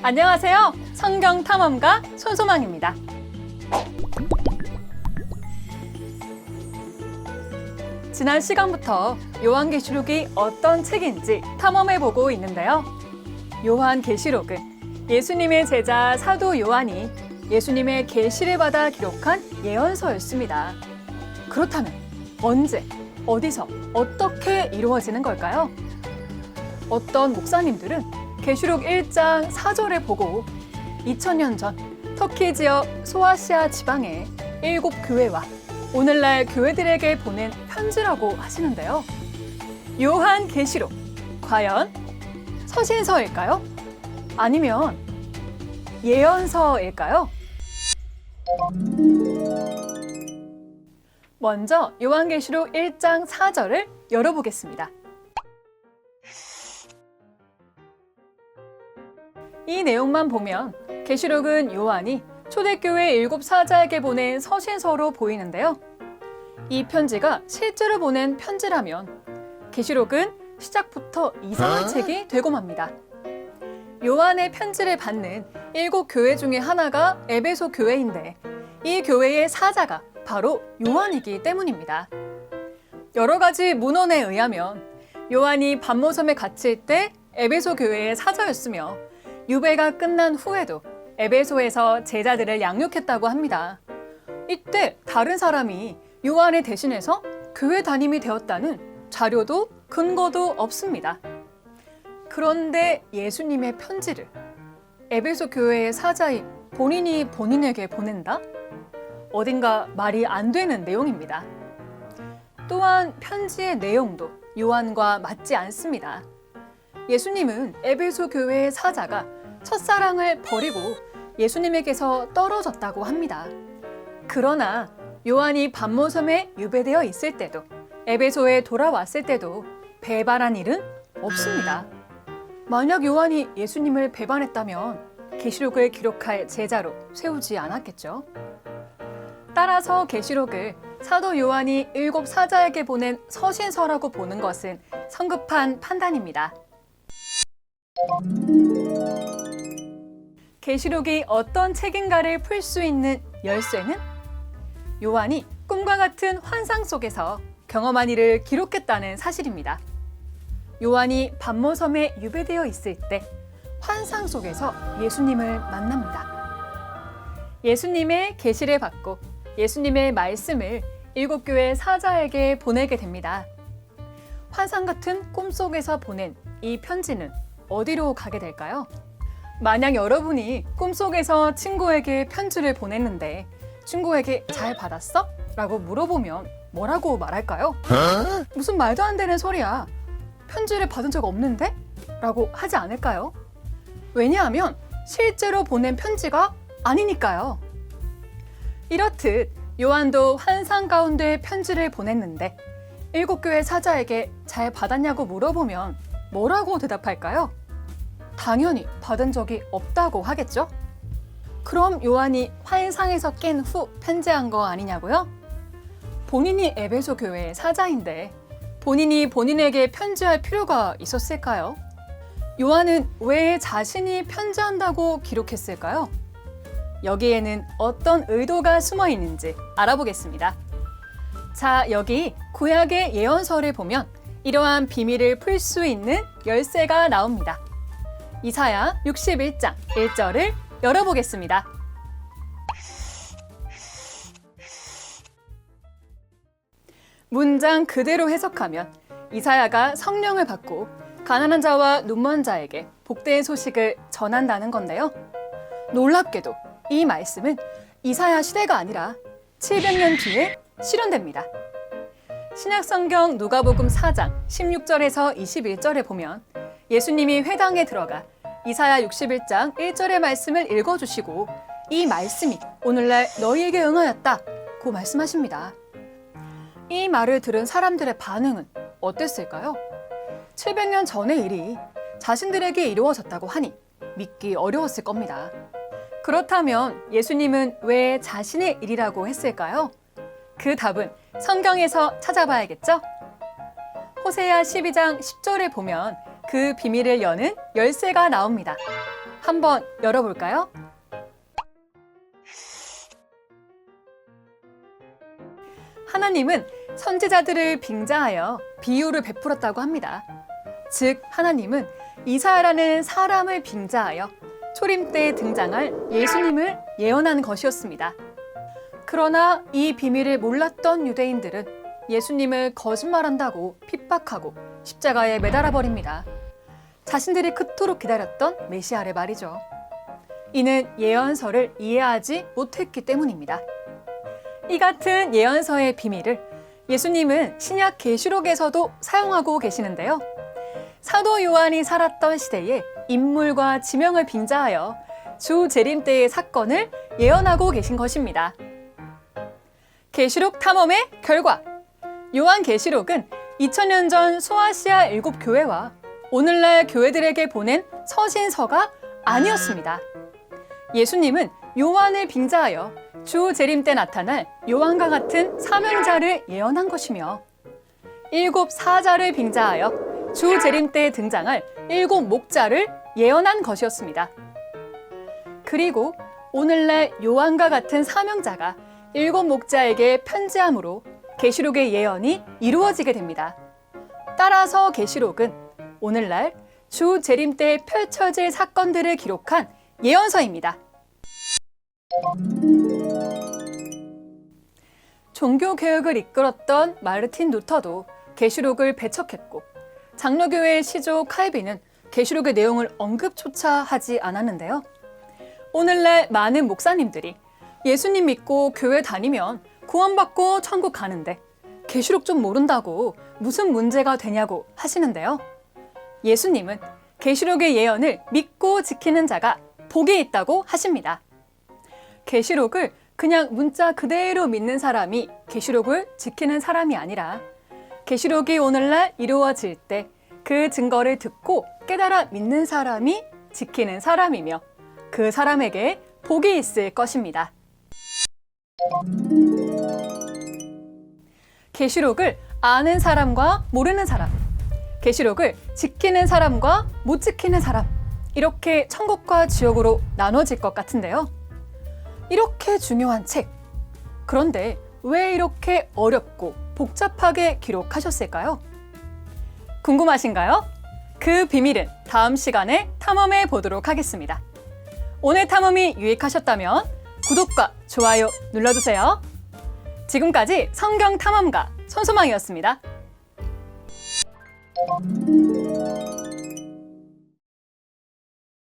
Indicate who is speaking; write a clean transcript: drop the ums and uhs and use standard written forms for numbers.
Speaker 1: 안녕하세요. 성경 탐험가 손소망입니다. 지난 시간부터 요한계시록이 어떤 책인지 탐험해보고 있는데요. 요한계시록은 예수님의 제자 사도 요한이 예수님의 계시를 받아 기록한 예언서였습니다. 그렇다면 언제, 어디서, 어떻게 이루어지는 걸까요? 어떤 목사님들은 계시록 1장 4절을 보고 2000년 전 터키 지역 소아시아 지방의 7교회와 오늘날 교회들에게 보낸 편지라고 하시는데요. 요한계시록, 과연 서신서일까요? 아니면 예언서일까요? 먼저 요한계시록 1장 4절을 열어보겠습니다. 이 내용만 보면 계시록은 요한이 초대교회 7사자에게 보낸 서신서로 보이는데요. 이 편지가 실제로 보낸 편지라면 계시록은 시작부터 이상한 책이 되고 맙니다. 요한의 편지를 받는 7교회 중에 하나가 에베소 교회인데 이 교회의 사자가 바로 요한이기 때문입니다. 여러 가지 문헌에 의하면 요한이 반모섬에 갇힐 때 에베소 교회의 사자였으며 유배가 끝난 후에도 에베소에서 제자들을 양육했다고 합니다. 이때 다른 사람이 요한을 대신해서 교회 담임이 되었다는 자료도 근거도 없습니다. 그런데 예수님의 편지를 에베소 교회의 사자인 본인이 본인에게 보낸다? 어딘가 말이 안 되는 내용입니다. 또한 편지의 내용도 요한과 맞지 않습니다. 예수님은 에베소 교회의 사자가 첫사랑을 버리고 예수님에게서 떨어졌다고 합니다. 그러나 요한이 반모섬에 유배되어 있을 때도 에베소에 돌아왔을 때도 배반한 일은 없습니다. 만약 요한이 예수님을 배반했다면 계시록을 기록할 제자로 세우지 않았겠죠. 따라서 계시록을 사도 요한이 7사자에게 보낸 서신서라고 보는 것은 성급한 판단입니다. 계시록이 어떤 책인가를 풀 수 있는 열쇠는 요한이 꿈과 같은 환상 속에서 경험한 일을 기록했다는 사실입니다. 요한이 반모섬에 유배되어 있을 때 환상 속에서 예수님을 만납니다. 예수님의 계시를 받고 예수님의 말씀을 7교회 사자에게 보내게 됩니다. 환상 같은 꿈속에서 보낸 이 편지는 어디로 가게 될까요? 만약 여러분이 꿈속에서 친구에게 편지를 보냈는데 친구에게 잘 받았어? 라고 물어보면 뭐라고 말할까요? 무슨 말도 안 되는 소리야. 편지를 받은 적 없는데? 라고 하지 않을까요? 왜냐하면 실제로 보낸 편지가 아니니까요. 이렇듯 요한도 환상 가운데 편지를 보냈는데 7교회 사자에게 잘 받았냐고 물어보면 뭐라고 대답할까요? 당연히 받은 적이 없다고 하겠죠? 그럼 요한이 환상에서 깬 후 편지한 거 아니냐고요? 본인이 에베소 교회의 사자인데 본인이 본인에게 편지할 필요가 있었을까요? 요한은 왜 자신이 편지한다고 기록했을까요? 여기에는 어떤 의도가 숨어 있는지 알아보겠습니다. 자, 여기 구약의 예언서를 보면 이러한 비밀을 풀 수 있는 열쇠가 나옵니다. 이사야 61장 1절을 열어보겠습니다. 문장 그대로 해석하면 이사야가 성령을 받고 가난한 자와 눈먼 자에게 복된 소식을 전한다는 건데요. 놀랍게도 이 말씀은 이사야 시대가 아니라 700년 뒤에 실현됩니다. 신약성경 누가복음 4장 16절에서 21절에 보면 예수님이 회당에 들어가 이사야 61장 1절의 말씀을 읽어주시고 이 말씀이 오늘날 너희에게 응하였다고 말씀하십니다. 이 말을 들은 사람들의 반응은 어땠을까요? 700년 전의 일이 자신들에게 이루어졌다고 하니 믿기 어려웠을 겁니다. 그렇다면 예수님은 왜 자신의 일이라고 했을까요? 그 답은 성경에서 찾아봐야겠죠? 호세아 12장 10절을 보면 그 비밀을 여는 열쇠가 나옵니다. 한번 열어볼까요? 하나님은 선지자들을 빙자하여 비유를 베풀었다고 합니다. 즉, 하나님은 이사야라는 사람을 빙자하여 초림 때에 등장할 예수님을 예언한 것이었습니다. 그러나 이 비밀을 몰랐던 유대인들은 예수님을 거짓말한다고 핍박하고 십자가에 매달아 버립니다. 자신들이 그토록 기다렸던 메시아를 말이죠. 이는 예언서를 이해하지 못했기 때문입니다. 이 같은 예언서의 비밀을 예수님은 신약 계시록에서도 사용하고 계시는데요. 사도 요한이 살았던 시대에 인물과 지명을 빙자하여 주 재림 때의 사건을 예언하고 계신 것입니다. 계시록 탐험의 결과, 요한 계시록은 2000년 전 소아시아 7교회와 오늘날 교회들에게 보낸 서신서가 아니었습니다. 예수님은 요한을 빙자하여 주 재림 때 나타날 요한과 같은 사명자를 예언한 것이며 7 사자를 빙자하여 주 재림 때에 등장할 7 목자를 예언한 것이었습니다. 그리고 오늘날 요한과 같은 사명자가 7 목자에게 편지함으로 계시록의 예언이 이루어지게 됩니다. 따라서 계시록은 오늘날 주 재림 때 펼쳐질 사건들을 기록한 예언서입니다. 종교개혁을 이끌었던 마르틴 루터도 계시록을 배척했고 장로교회의 시조 칼빈은 계시록의 내용을 언급조차 하지 않았는데요. 오늘날 많은 목사님들이 예수님 믿고 교회 다니면 구원받고 천국 가는데 계시록 좀 모른다고 무슨 문제가 되냐고 하시는데요. 예수님은 계시록의 예언을 믿고 지키는 자가 복이 있다고 하십니다. 계시록을 그냥 문자 그대로 믿는 사람이 계시록을 지키는 사람이 아니라 계시록이 오늘날 이루어질 때 그 증거를 듣고 깨달아 믿는 사람이 지키는 사람이며 그 사람에게 복이 있을 것입니다. 계시록을 아는 사람과 모르는 사람, 계시록을 지키는 사람과 못 지키는 사람, 이렇게 천국과 지옥으로 나눠질 것 같은데요. 이렇게 중요한 책, 그런데 왜 이렇게 어렵고 복잡하게 기록하셨을까요? 궁금하신가요? 그 비밀은 다음 시간에 탐험해 보도록 하겠습니다. 오늘 탐험이 유익하셨다면 구독과 좋아요 눌러주세요. 지금까지 성경 탐험가 손소망이었습니다.